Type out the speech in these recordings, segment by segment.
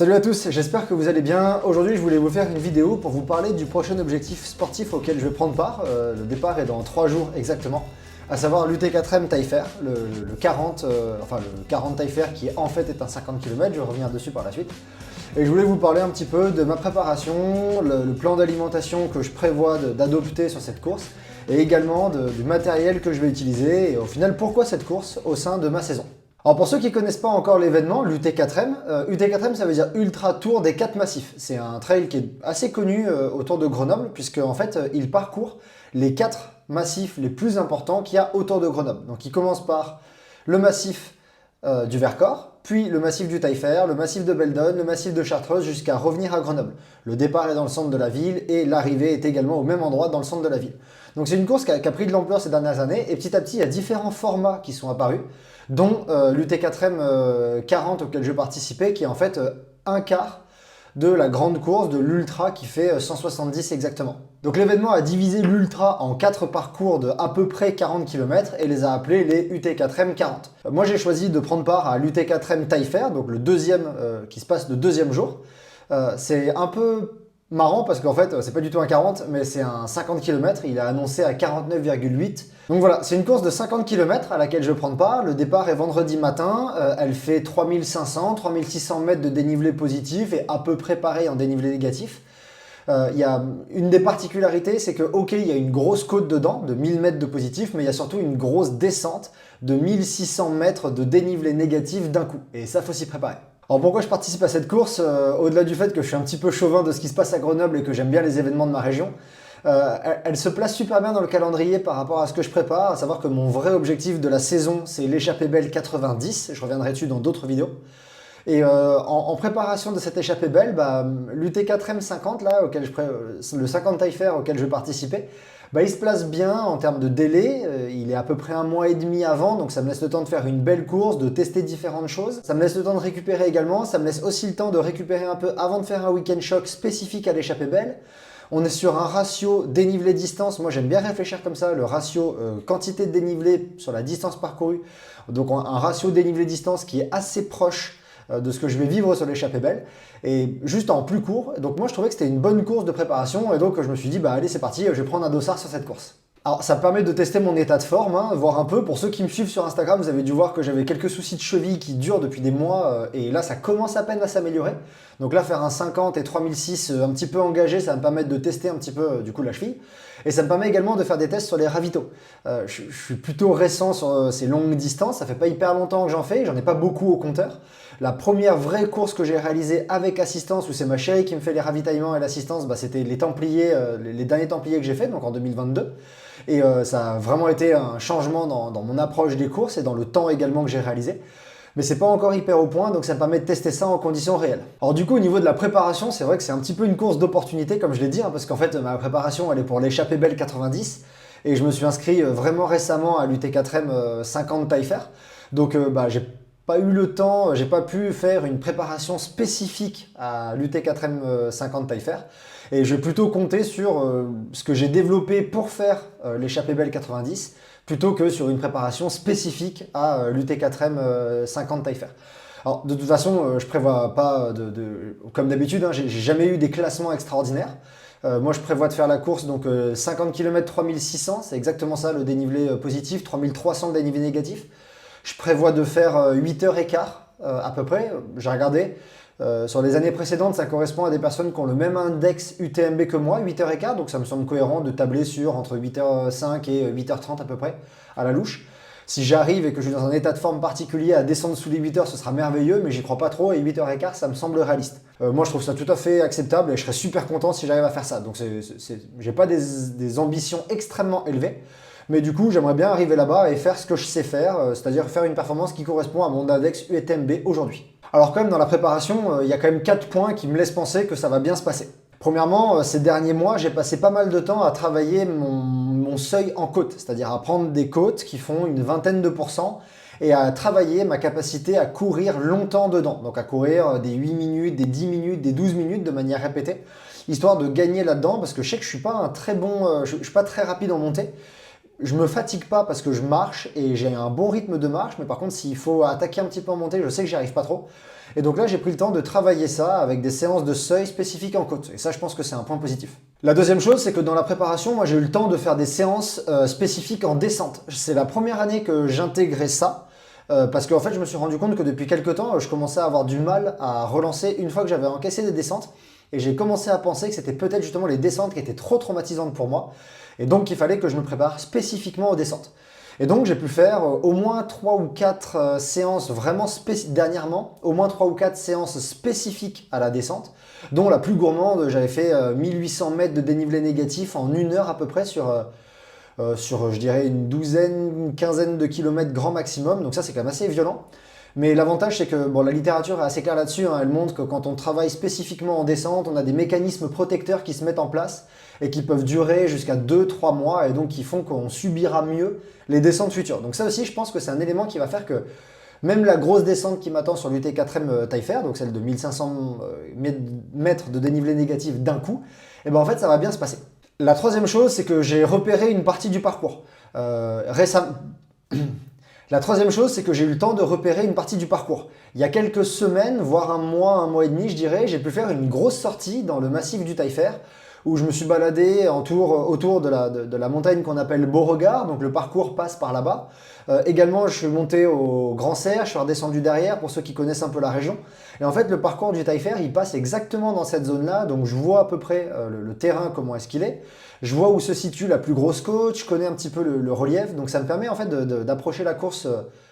Salut à tous, j'espère que vous allez bien. Aujourd'hui, je voulais vous faire une vidéo pour vous parler du prochain objectif sportif auquel je vais prendre part. Le départ est dans 3 jours exactement, à savoir l'UT4M taille fer, le 40, le 40 taille fer qui en fait est un 50 km, je reviens dessus par la suite. Et je voulais vous parler un petit peu de ma préparation, le plan d'alimentation que je prévois d'adopter sur cette course, et également du matériel que je vais utiliser, et au final pourquoi cette course au sein de ma saison. Alors pour ceux qui ne connaissent pas encore l'événement, l'UT4M, UT4M ça veut dire Ultra Tour des 4 Massifs. C'est un trail qui est assez connu autour de Grenoble, puisque en fait il parcourt les 4 massifs les plus importants qu'il y a autour de Grenoble. Donc il commence par le massif du Vercors, puis le massif du Taillefer, le massif de Beldon, le massif de Chartreuse, jusqu'à revenir à Grenoble. Le départ est dans le centre de la ville et l'arrivée est également au même endroit dans le centre de la ville. Donc c'est une course qui a pris de l'ampleur ces dernières années, et petit à petit il y a différents formats qui sont apparus, dont l'UT4M 40 auquel je participais, qui est en fait un quart de la grande course de l'Ultra qui fait 170 exactement. Donc l'événement a divisé l'Ultra en 4 parcours de à peu près 40 km et les a appelés les UT4M 40. Moi j'ai choisi de prendre part à l'UT4M Taillefer, donc le deuxième qui se passe le deuxième jour. C'est un peu marrant parce qu'en fait c'est pas du tout un 40 mais c'est un 50 km, il est annoncé à 49,8. Donc voilà, c'est une course de 50 km à laquelle je prends part. Le départ est vendredi matin, elle fait 3500-3600 mètres de dénivelé positif et à peu près pareil en dénivelé négatif. Il y a une des particularités, c'est que ok, il y a une grosse côte dedans de 1000 mètres de positif, mais il y a surtout une grosse descente de 1600 mètres de dénivelé négatif d'un coup. Et ça, faut s'y préparer. Alors pourquoi je participe à cette course, au-delà du fait que je suis un petit peu chauvin de ce qui se passe à Grenoble et que j'aime bien les événements de ma région, elle se place super bien dans le calendrier par rapport à ce que je prépare, à savoir que mon vrai objectif de la saison, c'est l'échappée belle 90, je reviendrai dessus dans d'autres vidéos. Et en préparation de cette échappée belle, l'UT4M 50, là, le 50 taille fer auquel je participais, il se place bien en termes de délai. Il est à peu près 1 mois et demi avant, donc ça me laisse le temps de faire une belle course, de tester différentes choses. Ça me laisse le temps de récupérer également, ça me laisse aussi le temps de récupérer un peu avant de faire un week-end choc spécifique à l'échappée belle. On est sur un ratio dénivelé-distance, moi j'aime bien réfléchir comme ça, le ratio quantité de dénivelé sur la distance parcourue, donc un ratio dénivelé-distance qui est assez proche de ce que je vais vivre sur l'échappée belle, et juste en plus court. Donc moi je trouvais que c'était une bonne course de préparation, et donc je me suis dit allez c'est parti, je vais prendre un dossard sur cette course. Alors ça me permet de tester mon état de forme, voir un peu. Pour ceux qui me suivent sur Instagram, vous avez dû voir que j'avais quelques soucis de cheville qui durent depuis des mois, et là ça commence à peine à s'améliorer. Donc là faire un 50 et 3006 un petit peu engagé, ça va me permettre de tester un petit peu du coup la cheville. Et ça me permet également de faire des tests sur les ravitaux. Je suis plutôt récent sur ces longues distances, ça fait pas hyper longtemps que j'en fais, j'en ai pas beaucoup au compteur. La première vraie course que j'ai réalisée avec assistance, où c'est ma chérie qui me fait les ravitaillements et l'assistance, c'était les Templiers, les derniers Templiers que j'ai fait, donc en 2022. Et ça a vraiment été un changement dans mon approche des courses et dans le temps également que j'ai réalisé. Mais c'est pas encore hyper au point, donc ça me permet de tester ça en conditions réelles. Alors du coup, au niveau de la préparation, c'est vrai que c'est un petit peu une course d'opportunité, comme je l'ai dit, parce qu'en fait, ma préparation, elle est pour l'échappée belle 90, et je me suis inscrit vraiment récemment à l'UT4M 50 taille fer. Donc j'ai pas eu le temps, j'ai pas pu faire une préparation spécifique à l'UT4M 50 taille fer. Et je vais plutôt compter sur ce que j'ai développé pour faire l'échappée belle 90, plutôt que sur une préparation spécifique à l'UT4M 50 taille fer. Alors de toute façon, je prévois pas comme d'habitude, j'ai jamais eu des classements extraordinaires. Moi je prévois de faire la course, donc 50 km 3600, c'est exactement ça le dénivelé positif, 3300 de dénivelé négatif. Je prévois de faire 8h15 à peu près, j'ai regardé. Sur les années précédentes, ça correspond à des personnes qui ont le même index UTMB que moi, 8h15, donc ça me semble cohérent de tabler sur entre 8h05 et 8h30 à peu près, à la louche. Si j'arrive et que je suis dans un état de forme particulier à descendre sous les 8h, ce sera merveilleux, mais j'y crois pas trop, et 8h15, ça me semble réaliste. Moi, je trouve ça tout à fait acceptable, et je serais super content si j'arrive à faire ça. Donc j'ai pas des ambitions extrêmement élevées, mais du coup, j'aimerais bien arriver là-bas et faire ce que je sais faire, c'est-à-dire faire une performance qui correspond à mon index UTMB aujourd'hui. Alors quand même, dans la préparation, il y a quand même 4 points qui me laissent penser que ça va bien se passer. Premièrement, ces derniers mois, j'ai passé pas mal de temps à travailler mon seuil en côte, c'est-à-dire à prendre des côtes qui font une vingtaine de pourcents et à travailler ma capacité à courir longtemps dedans. Donc à courir des 8 minutes, des 10 minutes, des 12 minutes de manière répétée, histoire de gagner là-dedans, parce que je sais que je suis pas un très bon, je suis pas très rapide en montée. Je me fatigue pas parce que je marche et j'ai un bon rythme de marche, mais par contre s'il faut attaquer un petit peu en montée, je sais que j'y arrive pas trop. Et donc là j'ai pris le temps de travailler ça avec des séances de seuil spécifiques en côte. Et ça je pense que c'est un point positif. La deuxième chose, c'est que dans la préparation, moi j'ai eu le temps de faire des séances spécifiques en descente. C'est la première année que j'intégrais ça. Parce qu'en fait je me suis rendu compte que depuis quelques temps je commençais à avoir du mal à relancer une fois que j'avais encaissé des descentes. Et j'ai commencé à penser que c'était peut-être justement les descentes qui étaient trop traumatisantes pour moi. Et donc il fallait que je me prépare spécifiquement aux descentes. Et donc j'ai pu faire au moins 3 ou 4 séances vraiment spécifiques, dernièrement, au moins 3 ou 4 séances spécifiques à la descente, dont la plus gourmande, j'avais fait 1800 mètres de dénivelé négatif en 1 heure à peu près sur je dirais une douzaine, une quinzaine de kilomètres grand maximum. Donc ça c'est quand même assez violent. Mais l'avantage, c'est que bon, la littérature est assez claire là-dessus, hein. Elle montre que quand on travaille spécifiquement en descente, on a des mécanismes protecteurs qui se mettent en place et qui peuvent durer jusqu'à 2-3 mois et donc qui font qu'on subira mieux les descentes futures. Donc ça aussi, je pense que c'est un élément qui va faire que même la grosse descente qui m'attend sur l'UT4M Taillefer, donc celle de 1500 mètres de dénivelé négatif d'un coup, et ben en fait, ça va bien se passer. La troisième chose, c'est que j'ai repéré une partie du parcours. Récemment... La troisième chose, c'est que j'ai eu le temps de repérer une partie du parcours. Il y a quelques semaines, voire un mois et demi, je dirais, j'ai pu faire une grosse sortie dans le massif du Taillefer où je me suis baladé autour de la montagne qu'on appelle Beauregard, donc le parcours passe par là-bas. Également, je suis monté au Grand Serre, je suis redescendu derrière pour ceux qui connaissent un peu la région. Et en fait, le parcours du Taillefer, il passe exactement dans cette zone-là, donc je vois à peu près le terrain, comment est-ce qu'il est. Je vois où se situe la plus grosse côte, je connais un petit peu le relief, donc ça me permet en fait d'approcher la course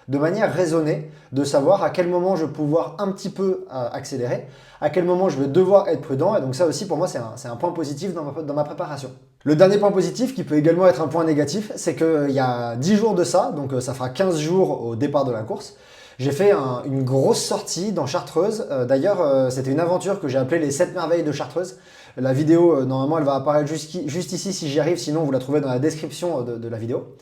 de manière raisonnée, de savoir à quel moment je vais pouvoir un petit peu accélérer, à quel moment je vais devoir être prudent, et donc ça aussi pour moi c'est un point positif dans ma préparation. Le dernier point positif, qui peut également être un point négatif, c'est qu'il y a 10 jours de ça, donc ça fera 15 jours au départ de la course, j'ai fait une grosse sortie dans Chartreuse. D'ailleurs, c'était une aventure que j'ai appelée les 7 merveilles de Chartreuse. La vidéo, normalement, elle va apparaître juste ici si j'y arrive, sinon vous la trouvez dans la description de la vidéo.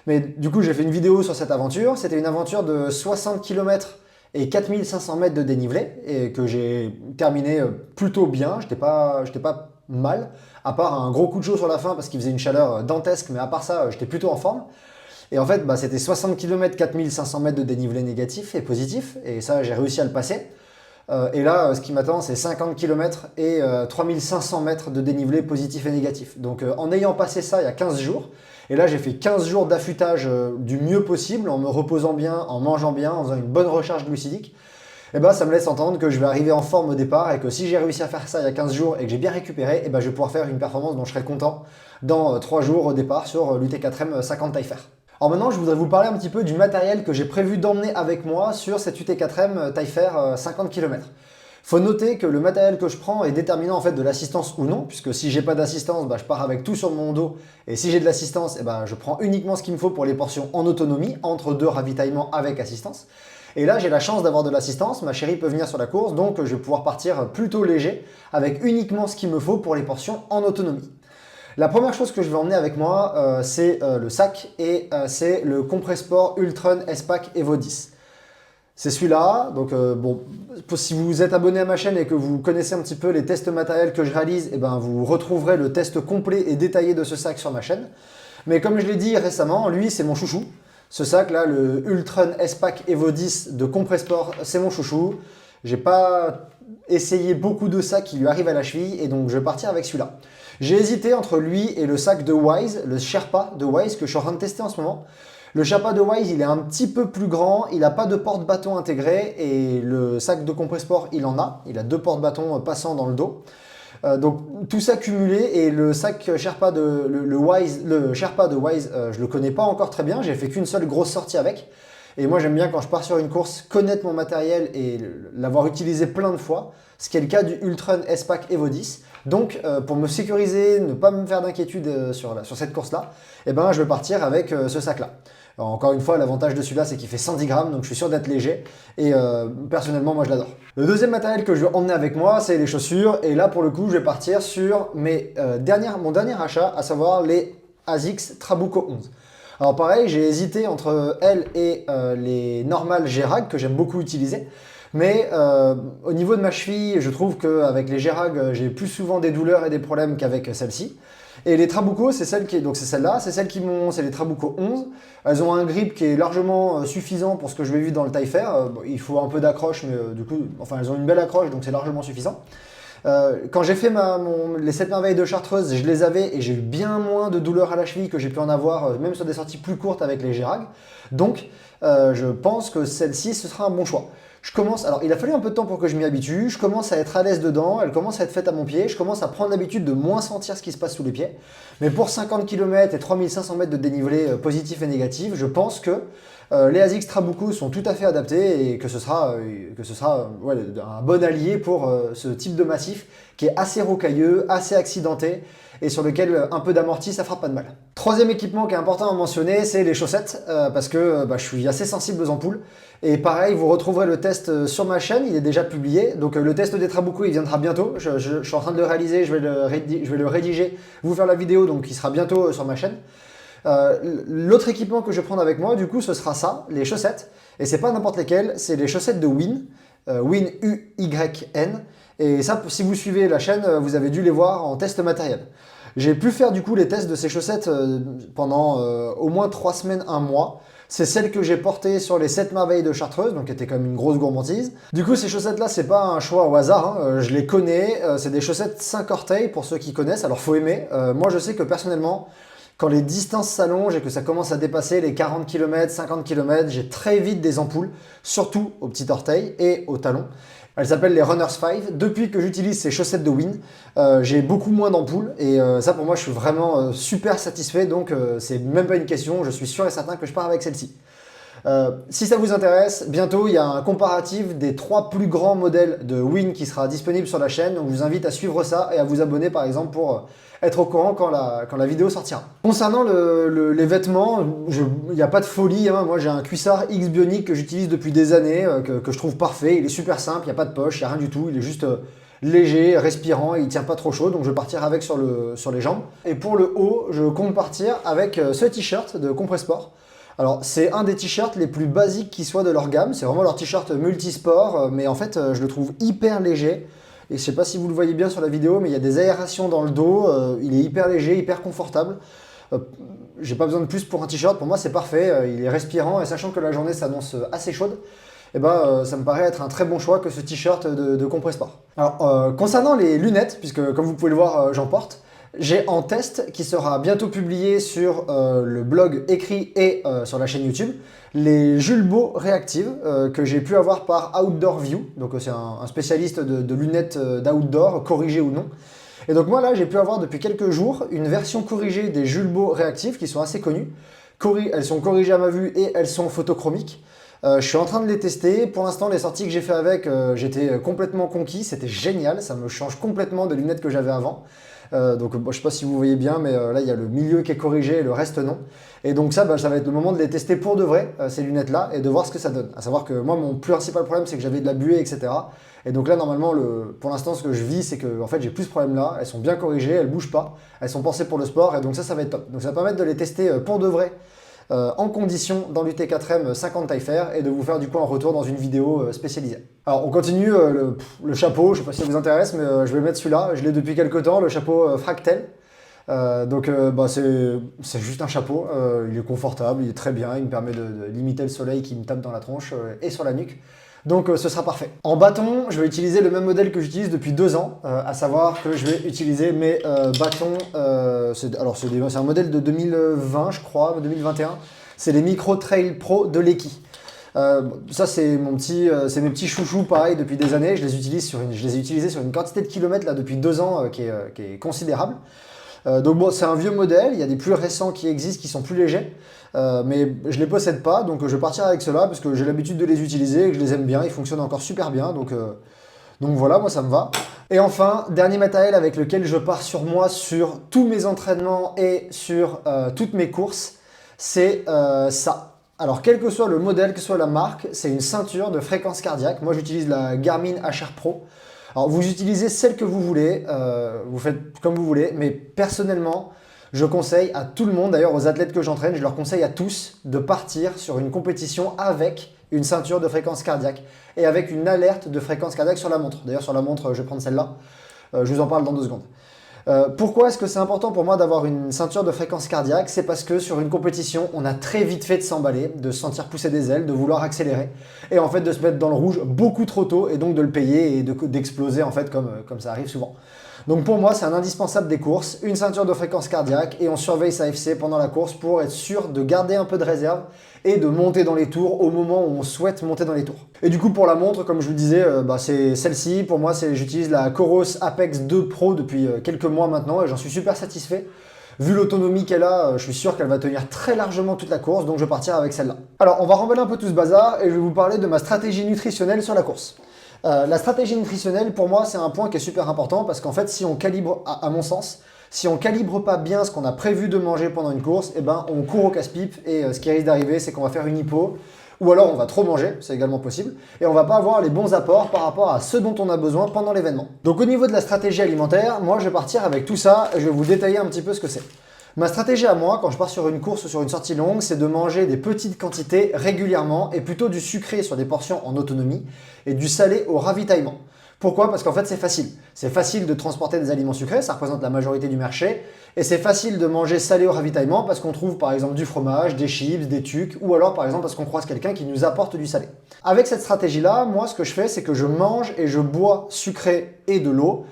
Mais du coup, j'ai fait une vidéo sur cette aventure. C'était une aventure de 60 km et 4500 mètres de dénivelé et que j'ai terminé plutôt bien. J'étais pas mal, à part un gros coup de chaud sur la fin parce qu'il faisait une chaleur dantesque, mais à part ça, j'étais plutôt en forme. Et en fait, c'était 60 km, 4500 mètres de dénivelé négatif et positif, et ça, j'ai réussi à le passer. Et là, ce qui m'attend, c'est 50 km et 3500 mètres de dénivelé positif et négatif. Donc en ayant passé ça il y a 15 jours, et là j'ai fait 15 jours d'affûtage du mieux possible, en me reposant bien, en mangeant bien, en faisant une bonne recharge glucidique, et ça me laisse entendre que je vais arriver en forme au départ et que si j'ai réussi à faire ça il y a 15 jours et que j'ai bien récupéré, je vais pouvoir faire une performance dont je serai content dans 3 jours au départ sur l'UT4M 50 Taillefer. Alors maintenant, je voudrais vous parler un petit peu du matériel que j'ai prévu d'emmener avec moi sur cette UT4M Taillefer 50 km. Faut noter que le matériel que je prends est déterminant en fait de l'assistance ou non, puisque si j'ai pas d'assistance, je pars avec tout sur mon dos, et si j'ai de l'assistance, je prends uniquement ce qu'il me faut pour les portions en autonomie, entre 2 ravitaillements avec assistance. Et là, j'ai la chance d'avoir de l'assistance, ma chérie peut venir sur la course, donc je vais pouvoir partir plutôt léger, avec uniquement ce qu'il me faut pour les portions en autonomie. La première chose que je vais emmener avec moi, c'est le sac et c'est le Compressport Ultrun S-Pack Evo 10. C'est celui-là, donc si vous êtes abonné à ma chaîne et que vous connaissez un petit peu les tests matériels que je réalise, vous retrouverez le test complet et détaillé de ce sac sur ma chaîne. Mais comme je l'ai dit récemment, lui c'est mon chouchou. Ce sac-là, le Ultrun S-Pack Evo 10 de Compressport, c'est mon chouchou. J'ai pas essayé beaucoup de sacs qui lui arrivent à la cheville et donc je vais partir avec celui-là. J'ai hésité entre lui et le sac de Wise, le Sherpa de Wise que je suis en train de tester en ce moment. Le Sherpa de Wise, il est un petit peu plus grand, il n'a pas de porte-bâton intégré et le sac de Compressport, il en a. Il a 2 porte-bâtons passant dans le dos. Donc tout ça cumulé et le sac Sherpa le Sherpa de Wise, je le connais pas encore très bien, j'ai fait qu'une seule grosse sortie avec. Et moi j'aime bien quand je pars sur une course connaître mon matériel et l'avoir utilisé plein de fois, ce qui est le cas du Ultrun S-Pack Evo 10. Donc pour me sécuriser, ne pas me faire d'inquiétude sur cette course-là, je vais partir avec ce sac-là. Encore une fois, l'avantage de celui-là, c'est qu'il fait 110 grammes, donc je suis sûr d'être léger. Et personnellement, moi, je l'adore. Le deuxième matériel que je vais emmener avec moi, c'est les chaussures. Et là, pour le coup, je vais partir sur mon dernier achat, à savoir les ASICS Trabuco 11. Alors pareil, j'ai hésité entre elles et les normales G-Rag, que j'aime beaucoup utiliser. Mais au niveau de ma cheville, je trouve qu'avec les G-Rag, j'ai plus souvent des douleurs et des problèmes qu'avec celle-ci. Et les Trabuco, c'est celle qui est, donc c'est celle-là, c'est les Trabuco 11. Elles ont un grip qui est largement suffisant pour ce que je vais vivre dans le taille fer. Bon, il faut un peu d'accroche, mais du coup, enfin elles ont une belle accroche, donc c'est largement suffisant. Quand j'ai fait les 7 merveilles de Chartreuse, je les avais et j'ai eu bien moins de douleurs à la cheville que j'ai pu en avoir, même sur des sorties plus courtes avec les G-Rag. Donc, je pense que celle-ci, ce sera un bon choix. Alors il a fallu un peu de temps pour que je m'y habitue, je commence à être à l'aise dedans, elle commence à être faite à mon pied, je commence à prendre l'habitude de moins sentir ce qui se passe sous les pieds. Mais pour 50 km et 3500 mètres de dénivelé positif et négatif, je pense que les ASICS Trabuco sont tout à fait adaptés et que ce sera ouais, un bon allié pour ce type de massif qui est assez rocailleux, assez accidenté et sur lequel un peu d'amorti, ça fera pas de mal. Troisième équipement qui est important à mentionner, c'est les chaussettes, parce que je suis assez sensible aux ampoules. Et pareil, vous retrouverez le test sur ma chaîne, il est déjà publié. Donc le test des Trabuco, il viendra bientôt. Je suis en train de le réaliser, je vais le rédiger, vous faire la vidéo, donc il sera bientôt sur ma chaîne. L'autre équipement que je vais prendre avec moi, du coup, ce sera ça, les chaussettes. Et c'est pas n'importe lesquelles, c'est les chaussettes de Win, Win UYN. Et ça, si vous suivez la chaîne, vous avez dû les voir en test matériel. J'ai pu faire du coup les tests de ces chaussettes pendant au moins 3 semaines, 1 mois. C'est celle que j'ai portée sur les 7 merveilles de Chartreuse, donc qui était quand même une grosse gourmandise. Du coup, ces chaussettes-là, c'est pas un choix au hasard, hein. Je les connais. C'est des chaussettes 5 orteils pour ceux qui connaissent, alors faut aimer. Moi, je sais que personnellement, quand les distances s'allongent et que ça commence à dépasser les 40 km, 50 km, j'ai très vite des ampoules, surtout au petit orteil et au talon. Elles s'appellent les Runners 5. Depuis que j'utilise ces chaussettes de Win, j'ai beaucoup moins d'ampoules et ça pour moi je suis vraiment super satisfait, donc c'est même pas une question, je suis sûr et certain que je pars avec celle-ci. Si ça vous intéresse, bientôt il y a un comparatif des 3 plus grands modèles de Win qui sera disponible sur la chaîne, donc je vous invite à suivre ça et à vous abonner par exemple pour être au courant quand la vidéo sortira. Concernant les vêtements, il n'y a pas de folie, hein. Moi j'ai un cuissard X Bionic que j'utilise depuis des années, que je trouve parfait, il est super simple, il n'y a pas de poche, il n'y a rien du tout, il est juste léger, respirant et il tient pas trop chaud, donc je vais partir avec sur les jambes. Et pour le haut, je compte partir avec ce t-shirt de Compressport. Alors c'est un des t-shirts les plus basiques qui soient de leur gamme, c'est vraiment leur t-shirt multisport, mais en fait je le trouve hyper léger. Et je sais pas si vous le voyez bien sur la vidéo, mais il y a des aérations dans le dos, il est hyper léger, hyper confortable. J'ai pas besoin de plus pour un t-shirt, pour moi c'est parfait, il est respirant et sachant que la journée s'annonce assez chaude, et ça me paraît être un très bon choix que ce t-shirt de Compressport. Alors concernant les lunettes, puisque comme vous pouvez le voir j'en porte, j'ai en test qui sera bientôt publié sur le blog écrit et sur la chaîne YouTube, les Julbo réactives que j'ai pu avoir par Outdoor View. Donc c'est un spécialiste de lunettes d'outdoor, corrigées ou non. Et donc moi là j'ai pu avoir depuis quelques jours une version corrigée des Julbo réactives qui sont assez connues. Elles sont corrigées à ma vue et elles sont photochromiques. Je suis en train de les tester. Pour l'instant, les sorties que j'ai fait avec, j'étais complètement conquis. C'était génial. Ça me change complètement des lunettes que j'avais avant. Donc je sais pas si vous voyez bien, mais là il y a le milieu qui est corrigé et le reste non. Et donc ça va être le moment de les tester pour de vrai, ces lunettes-là, et de voir ce que ça donne. À savoir que moi, mon principal problème, c'est que j'avais de la buée, etc. Et donc là, normalement, pour l'instant, ce que je vis, c'est que en fait, j'ai plus ce problème-là. Elles sont bien corrigées, elles bougent pas, elles sont pensées pour le sport, et donc ça va être top. Donc ça va permettre de les tester pour de vrai. En condition dans l'UT4M 50 taille fer et de vous faire du coup un retour dans une vidéo spécialisée. Alors on continue, le chapeau, je sais pas si ça vous intéresse, mais je vais mettre celui-là, je l'ai depuis quelques temps, le chapeau Fractel. C'est juste un chapeau, il est confortable, il est très bien, il me permet de limiter le soleil qui me tape dans la tronche et sur la nuque. Donc ce sera parfait. En bâton, je vais utiliser le même modèle que j'utilise depuis 2 ans, à savoir que je vais utiliser mes bâtons, c'est un modèle de 2020 je crois, 2021, c'est les Micro Trail Pro de Leki. Ça c'est mes petits chouchous pareil depuis des années, je les ai utilisés sur une quantité de kilomètres là depuis 2 ans qui est considérable. Donc bon, c'est un vieux modèle, il y a des plus récents qui existent qui sont plus légers, mais je les possède pas, donc je vais partir avec ceux-là parce que j'ai l'habitude de les utiliser et que je les aime bien, ils fonctionnent encore super bien, donc voilà, moi ça me va. Et enfin, dernier matériel avec lequel je pars sur moi sur tous mes entraînements et sur toutes mes courses, c'est ça. Alors quel que soit le modèle, que soit la marque, c'est une ceinture de fréquence cardiaque. Moi j'utilise la Garmin HR Pro. Alors vous utilisez celle que vous voulez, vous faites comme vous voulez, mais personnellement, je conseille à tout le monde, d'ailleurs aux athlètes que j'entraîne, je leur conseille à tous de partir sur une compétition avec une ceinture de fréquence cardiaque et avec une alerte de fréquence cardiaque sur la montre. D'ailleurs sur la montre, je vais prendre celle-là, je vous en parle dans 2 secondes. Pourquoi est-ce que c'est important pour moi d'avoir une ceinture de fréquence cardiaque? C'est parce que sur une compétition, on a très vite fait de s'emballer, de se sentir pousser des ailes, de vouloir accélérer, et en fait de se mettre dans le rouge beaucoup trop tôt, et donc de le payer et d'exploser en fait comme ça arrive souvent. Donc pour moi, c'est un indispensable des courses, une ceinture de fréquence cardiaque, et on surveille sa FC pendant la course pour être sûr de garder un peu de réserve et de monter dans les tours au moment où on souhaite monter dans les tours. Et du coup, pour la montre, comme je vous le disais, c'est celle-ci. Pour moi, j'utilise la Coros Apex 2 Pro depuis quelques mois maintenant, et j'en suis super satisfait. Vu l'autonomie qu'elle a, je suis sûr qu'elle va tenir très largement toute la course, donc je vais partir avec celle-là. Alors, on va remballer un peu tout ce bazar, et je vais vous parler de ma stratégie nutritionnelle sur la course. La stratégie nutritionnelle, pour moi, c'est un point qui est super important parce qu'en fait, si on calibre, à mon sens, si on calibre pas bien ce qu'on a prévu de manger pendant une course, eh ben, on court au casse-pipe et ce qui risque d'arriver, c'est qu'on va faire une hypo ou alors on va trop manger, c'est également possible, et on va pas avoir les bons apports par rapport à ce dont on a besoin pendant l'événement. Donc au niveau de la stratégie alimentaire, moi je vais partir avec tout ça et je vais vous détailler un petit peu ce que c'est. Ma stratégie à moi, quand je pars sur une course ou sur une sortie longue, c'est de manger des petites quantités régulièrement et plutôt du sucré sur des portions en autonomie et du salé au ravitaillement. Pourquoi? Parce qu'en fait c'est facile. C'est facile de transporter des aliments sucrés, ça représente la majorité du marché, et c'est facile de manger salé au ravitaillement parce qu'on trouve par exemple du fromage, des chips, des tucs, ou alors par exemple parce qu'on croise quelqu'un qui nous apporte du salé. Avec cette stratégie-là, moi ce que je fais, c'est que je mange et je bois sucré et de l'eau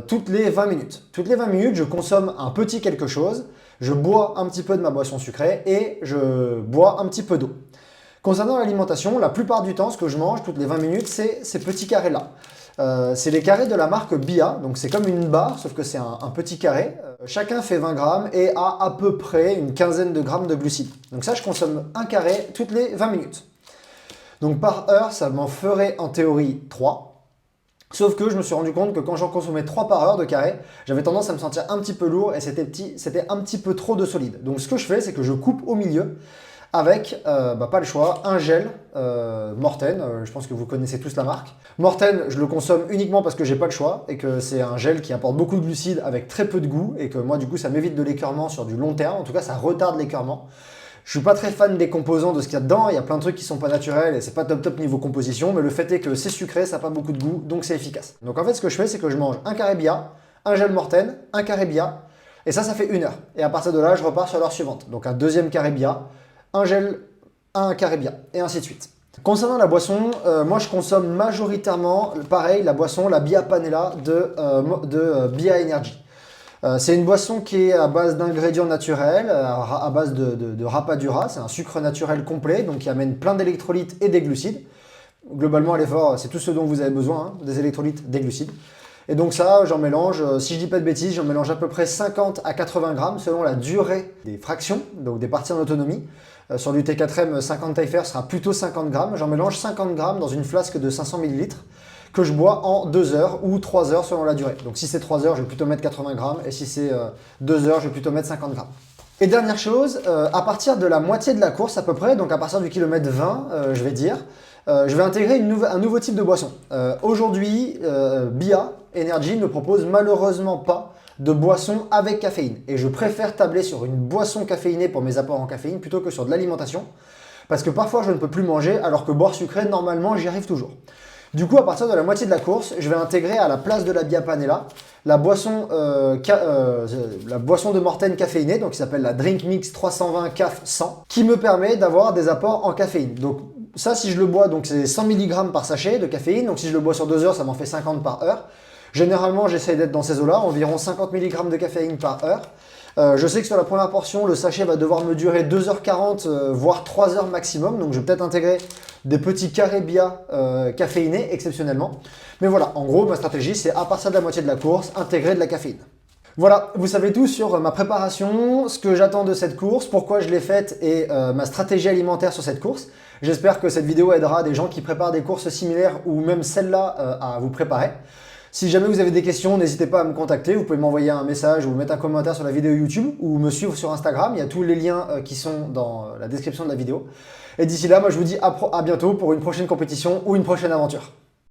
toutes les 20 minutes. Toutes les 20 minutes, je consomme un petit quelque chose, je bois un petit peu de ma boisson sucrée et je bois un petit peu d'eau. Concernant l'alimentation, la plupart du temps, ce que je mange toutes les 20 minutes, c'est ces petits carrés-là. C'est les carrés de la marque BIA, donc c'est comme une barre, sauf que c'est un petit carré. Chacun fait 20 grammes et a à peu près une quinzaine de grammes de glucides. Donc ça, je consomme un carré toutes les 20 minutes. Donc par heure, ça m'en ferait en théorie 3. Sauf que je me suis rendu compte que quand j'en consommais 3 par heure de carré, j'avais tendance à me sentir un petit peu lourd et c'était un petit peu trop de solide. Donc ce que je fais, c'est que je coupe au milieu avec, pas le choix, un gel Morten, je pense que vous connaissez tous la marque. Morten, je le consomme uniquement parce que j'ai pas le choix et que c'est un gel qui apporte beaucoup de glucides avec très peu de goût et que moi du coup ça m'évite de l'écœurement sur du long terme, en tout cas ça retarde l'écœurement. Je suis pas très fan des composants, de ce qu'il y a dedans, il y a plein de trucs qui sont pas naturels et c'est pas top niveau composition, mais le fait est que c'est sucré, ça n'a pas beaucoup de goût, donc c'est efficace. Donc en fait ce que je fais, c'est que je mange un carré BIA, un gel Morten, un carré BIA, et ça fait 1 heure. Et à partir de là, je repars sur l'heure suivante. Donc un deuxième carré BIA, un gel, un carré BIA, et ainsi de suite. Concernant la boisson, moi je consomme majoritairement, pareil, la boisson, la BIA Panela de BIA Energy. C'est une boisson qui est à base d'ingrédients naturels, à base de rapadura, c'est un sucre naturel complet, donc qui amène plein d'électrolytes et des glucides. Globalement, à l'effort, c'est tout ce dont vous avez besoin, hein, des électrolytes, des glucides. Et donc ça, j'en mélange, si je dis pas de bêtises, j'en mélange à peu près 50 à 80 grammes selon la durée des fractions, donc des parties en autonomie. Sur du T4M, 50 Taillefer sera plutôt 50 grammes. J'en mélange 50 grammes dans une flasque de 500 ml que je bois en 2 heures ou 3 heures selon la durée. Donc si c'est 3 heures, je vais plutôt mettre 80 grammes et si c'est 2 heures, je vais plutôt mettre 50 grammes. Et dernière chose, à partir de la moitié de la course à peu près, donc à partir du kilomètre 20, je vais dire, je vais intégrer un nouveau type de boisson. Aujourd'hui, BIA Energy ne propose malheureusement pas de boisson avec caféine. Et je préfère tabler sur une boisson caféinée pour mes apports en caféine plutôt que sur de l'alimentation. Parce que parfois je ne peux plus manger alors que boire sucré, normalement j'y arrive toujours. Du coup, à partir de la moitié de la course, je vais intégrer à la place de la BIA Panela la boisson de Morten caféinée, donc qui s'appelle la Drink Mix 320 CAF 100, qui me permet d'avoir des apports en caféine. Donc ça, si je le bois, donc c'est 100 mg par sachet de caféine, donc si je le bois sur 2 heures, ça m'en fait 50 par heure. Généralement, j'essaie d'être dans ces eaux-là, environ 50 mg de caféine par heure. Je sais que sur la première portion, le sachet va devoir me durer 2h40, voire 3 heures maximum. Donc je vais peut-être intégrer des petits carrés BIA caféinés exceptionnellement. Mais voilà, en gros, ma stratégie, c'est à partir de la moitié de la course, intégrer de la caféine. Voilà, vous savez tout sur ma préparation, ce que j'attends de cette course, pourquoi je l'ai faite et ma stratégie alimentaire sur cette course. J'espère que cette vidéo aidera des gens qui préparent des courses similaires ou même celle-là à vous préparer. Si jamais vous avez des questions, n'hésitez pas à me contacter. Vous pouvez m'envoyer un message ou mettre un commentaire sur la vidéo YouTube ou me suivre sur Instagram. Il y a tous les liens qui sont dans la description de la vidéo. Et d'ici là, moi je vous dis à bientôt pour une prochaine compétition ou une prochaine aventure.